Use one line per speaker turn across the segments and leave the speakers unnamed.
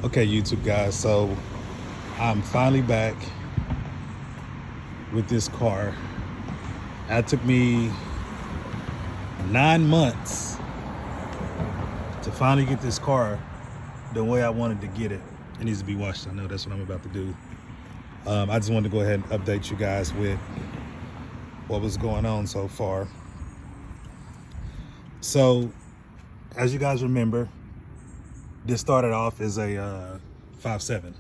Okay, YouTube guys, so I'm finally back with this car. It took me 9 months to finally get this car the way I wanted to get it. It needs to be washed. I know that's what I'm about to do. I just wanted to go ahead and update you guys with what was going on so far. So, as you guys remember, this started off as a 5.7,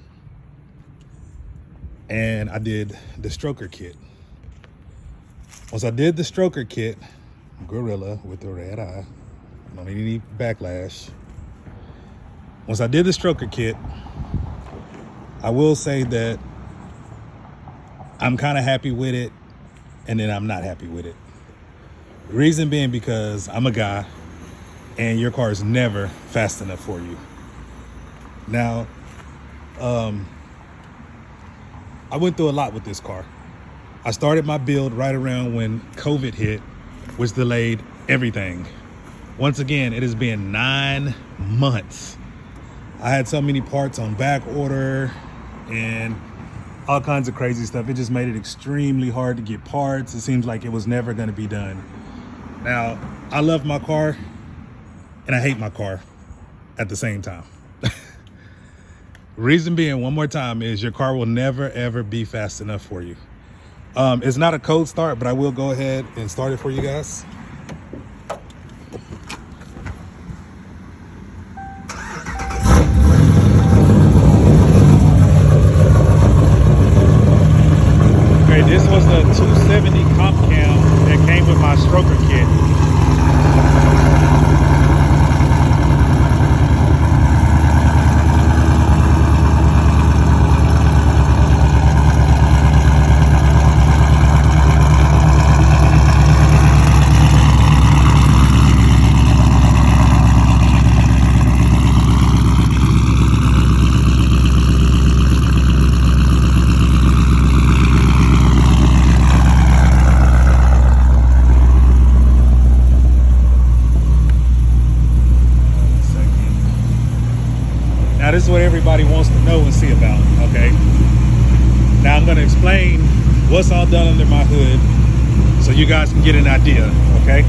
and I did the stroker kit. Once I did the stroker kit, Gorilla with the red eye, don't need any backlash. Once I did the stroker kit, I will say that I'm kind of happy with it, and then I'm not happy with it. Reason being because I'm a guy, and your car is never fast enough for you. Now, I went through a lot with this car. I started my build right around when COVID hit, which delayed everything. Once again, it has been 9 months. I had so many parts on back order and all kinds of crazy stuff. It just made it extremely hard to get parts. It seems like it was never going to be done. Now, I love my car and I hate my car at the same time. Reason being, one more time, is your car will never ever be fast enough for you. It's not a cold start, but I will go ahead and start it for you guys. Okay, this was the 270 comp cam that came with my stroker kit. Now this is what everybody wants to know and see about, okay? Now I'm gonna explain what's all done under my hood so you guys can get an idea, okay?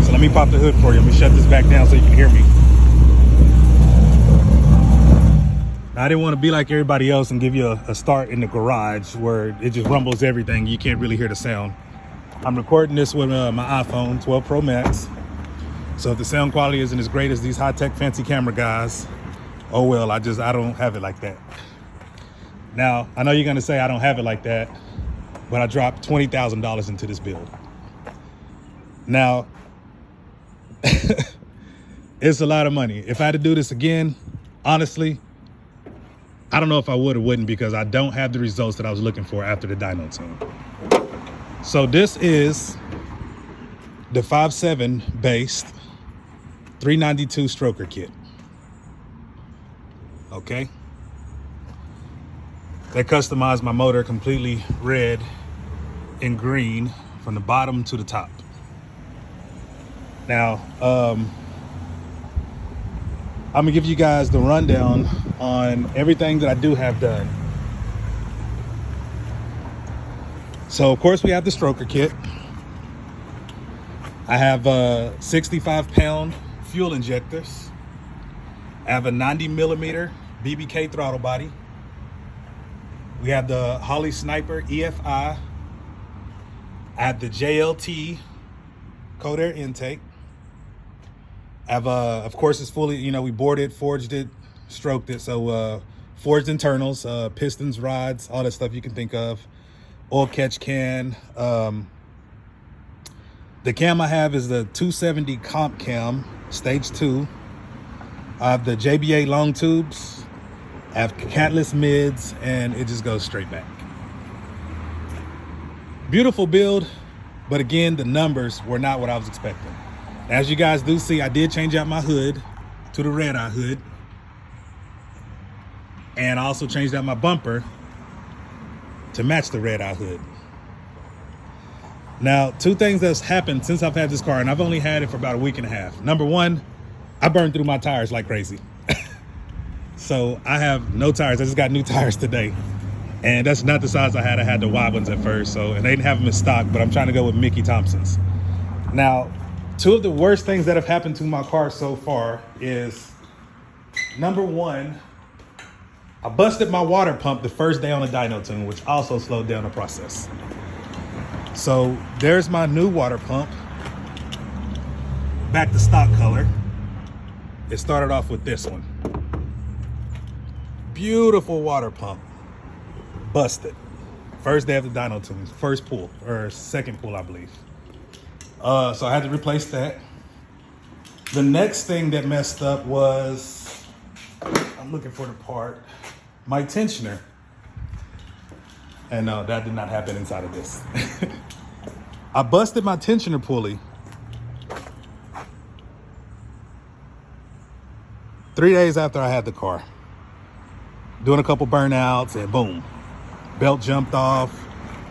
So let me pop the hood for you. Let me shut this back down so you can hear me. Now, I didn't want to be like everybody else and give you a start in the garage where it just rumbles everything. You can't really hear the sound. I'm recording this with my iPhone 12 Pro Max. So if the sound quality isn't as great as these high-tech fancy camera guys, oh well, I don't have it like that. Now, I know you're gonna say I don't have it like that, but I dropped $20,000 into this build. Now, it's a lot of money. If I had to do this again, honestly, I don't know if I would or wouldn't, because I don't have the results that I was looking for after the dyno tune. So this is the 5.7 based 392 stroker kit. Okay, they customized my motor completely red and green from the bottom to the top. Now, I'm gonna give you guys the rundown on everything that I do have done. So of course we have the stroker kit. I have 65-pound fuel injectors. I have a 90mm BBK throttle body. We have the Holley Sniper EFI. I have the JLT cold air intake. I have, of course, it's fully, we bored it, forged it, stroked it. So forged internals, pistons, rods, all that stuff you can think of. Oil catch can. The cam I have is the 270 comp cam, stage 2. I have the JBA long tubes, I have catless mids, and it just goes straight back. Beautiful build, but again, the numbers were not what I was expecting. As you guys do see, I did change out my hood to the red eye hood. And I also changed out my bumper to match the red eye hood. Now, two things that's happened since I've had this car, and I've only had it for about a week and a half. Number one, I burned through my tires like crazy. So I have no tires. I just got new tires today. And that's not the size I had. I had the wide ones at first. So, and they didn't have them in stock, but I'm trying to go with Mickey Thompson's. Now, two of the worst things that have happened to my car so far is, number one, I busted my water pump the first day on the dyno tune, which also slowed down the process. So there's my new water pump, back to stock color. It started off with this one. Beautiful water pump, busted. First day of the dyno tune, first pull, or second pull, I believe. So I had to replace that. The next thing that messed up was, I'm looking for the part, my tensioner. And no, that did not happen inside of this. I busted my tensioner pulley 3 days after I had the car. Doing a couple burnouts and boom, belt jumped off,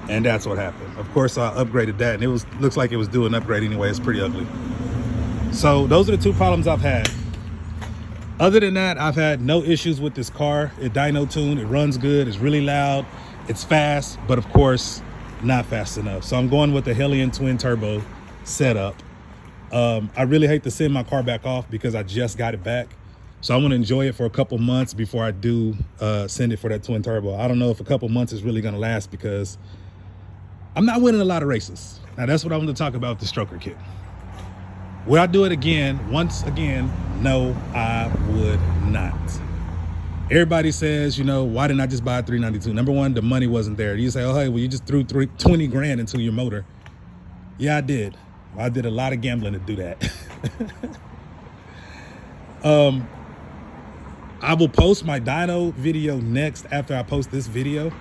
and that's what happened. Of course, I upgraded that, and it looks like it was due an upgrade anyway. It's pretty ugly. So those are the two problems I've had. Other than that, I've had no issues with this car. It dyno tuned, it runs good, it's really loud, it's fast, but of course, not fast enough. So I'm going with the Hellion twin turbo setup. I really hate to send my car back off because I just got it back. So I want to enjoy it for a couple months before I do send it for that twin turbo. I don't know if a couple months is really going to last because I'm not winning a lot of races. Now that's what I want to talk about with the stroker kit. Would I do it again? Once again, no, I would not. Everybody says, you know, why didn't I just buy a 392? Number one, the money wasn't there. You say, oh, hey, well, you just threw 20 grand into your motor. Yeah, I did. I did a lot of gambling to do that. I will post my dyno video next after I post this video,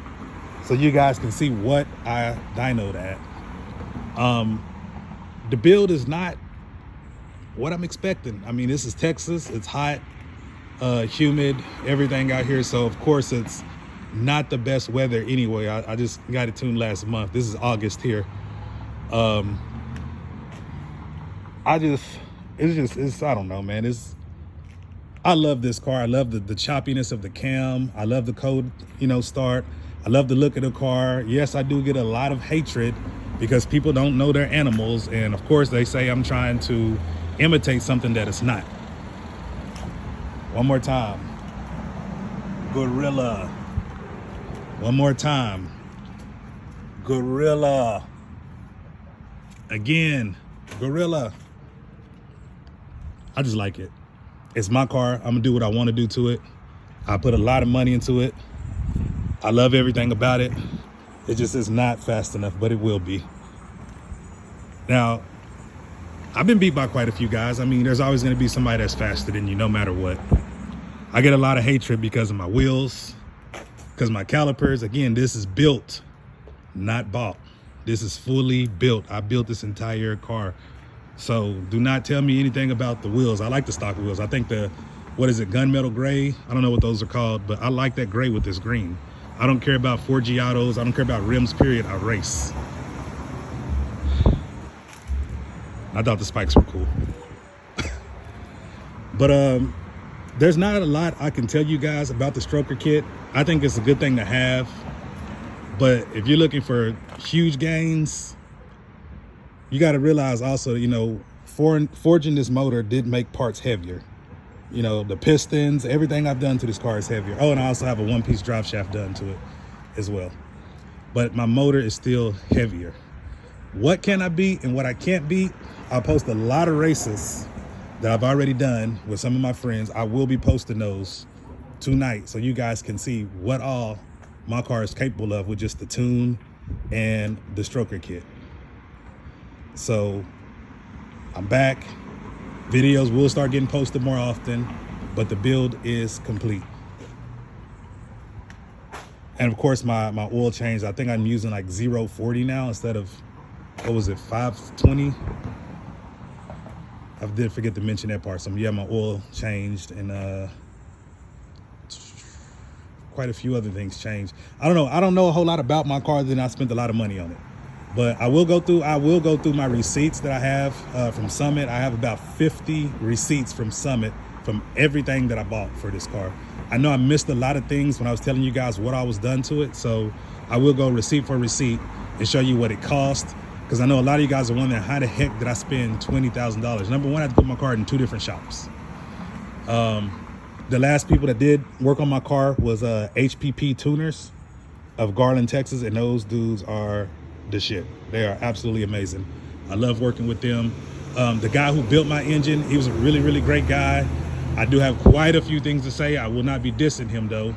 so you guys can see what I dynoed at. The build is not what I'm expecting. I mean, this is Texas. It's hot, humid, everything out here. So of course it's not the best weather anyway. I just got it tuned last month. This is August here. I don't know, man. I love this car. I love the choppiness of the cam. I love the cold, start. I love the look of the car. Yes, I do get a lot of hatred because people don't know their animals. And of course they say I'm trying to imitate something that it's not. One more time. Gorilla. One more time. Gorilla. Again, Gorilla. I just like it. It's my car. I'm gonna do what I want to do to it. I put a lot of money into it. I love everything about it. It just is not fast enough, but it will be. Now, I've been beat by quite a few guys. I mean, there's always gonna be somebody that's faster than you, no matter what. I get a lot of hatred because of my wheels, because my calipers. Again, this is built, not bought. This is fully built. I built this entire car. So do not tell me anything about the wheels. I like the stock wheels. I think what is it, gunmetal gray? I don't know what those are called, but I like that gray with this green. I don't care about Forgiatos. I don't care about rims, period. I race. I thought the spikes were cool. But there's not a lot I can tell you guys about the stroker kit. I think it's a good thing to have. But if you're looking for huge gains, you got to realize also, forging this motor did make parts heavier. The pistons, everything I've done to this car is heavier. Oh, and I also have a one-piece drive shaft done to it as well. But my motor is still heavier. What can I beat and what I can't beat? I'll post a lot of races that I've already done with some of my friends. I will be posting those tonight so you guys can see what all my car is capable of with just the tune and the stroker kit. So I'm back. Videos will start getting posted more often, but the build is complete. And of course my oil change, I think I'm using like 0.40 now instead of, what was it, 520? I did forget to mention that part. So yeah, my oil changed and quite a few other things changed. I don't know a whole lot about my car, then I spent a lot of money on it. But I will go through my receipts that I have from Summit. I have about 50 receipts from Summit from everything that I bought for this car. I know I missed a lot of things when I was telling you guys what I was done to it. So I will go receipt for receipt and show you what it cost. Because I know a lot of you guys are wondering, how the heck did I spend $20,000? Number one, I had to put my car in 2 different shops. The last people that did work on my car was HPP Tuners of Garland, Texas. And those dudes are the shit. They are absolutely amazing. I love working with them. The guy who built my engine, he was a really, really great guy. I do have quite a few things to say. I will not be dissing him though.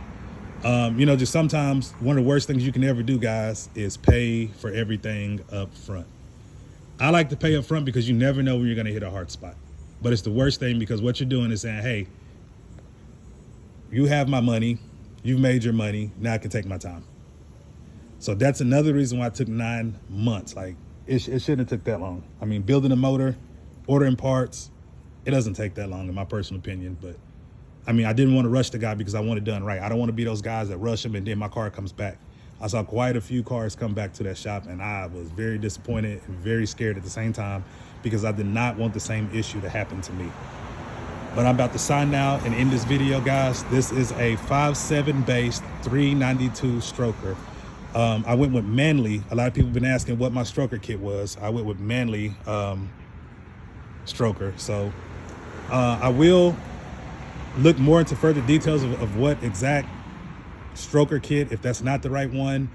You know, just sometimes one of the worst things you can ever do, guys, is pay for everything up front. I like to pay up front because you never know when you're going to hit a hard spot. But it's the worst thing because what you're doing is saying, hey, you have my money, you've made your money, now I can take my time. So that's another reason why it took 9 months. Like, it shouldn't have took that long. I mean, building a motor, ordering parts, it doesn't take that long in my personal opinion. But I mean, I didn't want to rush the guy because I want it done right. I don't want to be those guys that rush him and then my car comes back. I saw quite a few cars come back to that shop and I was very disappointed and very scared at the same time because I did not want the same issue to happen to me. But I'm about to sign now and end this video, guys. This is a 5.7 based 392 stroker. I went with Manley. A lot of people have been asking what my stroker kit was. I went with Manley stroker. So I will look more into further details of what exact stroker kit, if that's not the right one.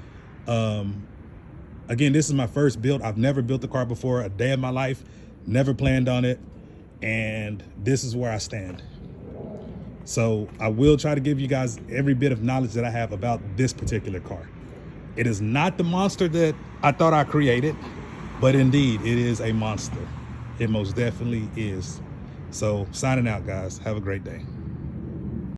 Again, this is my first build. I've never built a car before a day in my life, never planned on it. And this is where I stand. So I will try to give you guys every bit of knowledge that I have about this particular car. It is not the monster that I thought I created, but indeed it is a monster. It most definitely is. So signing out, guys. Have a great day.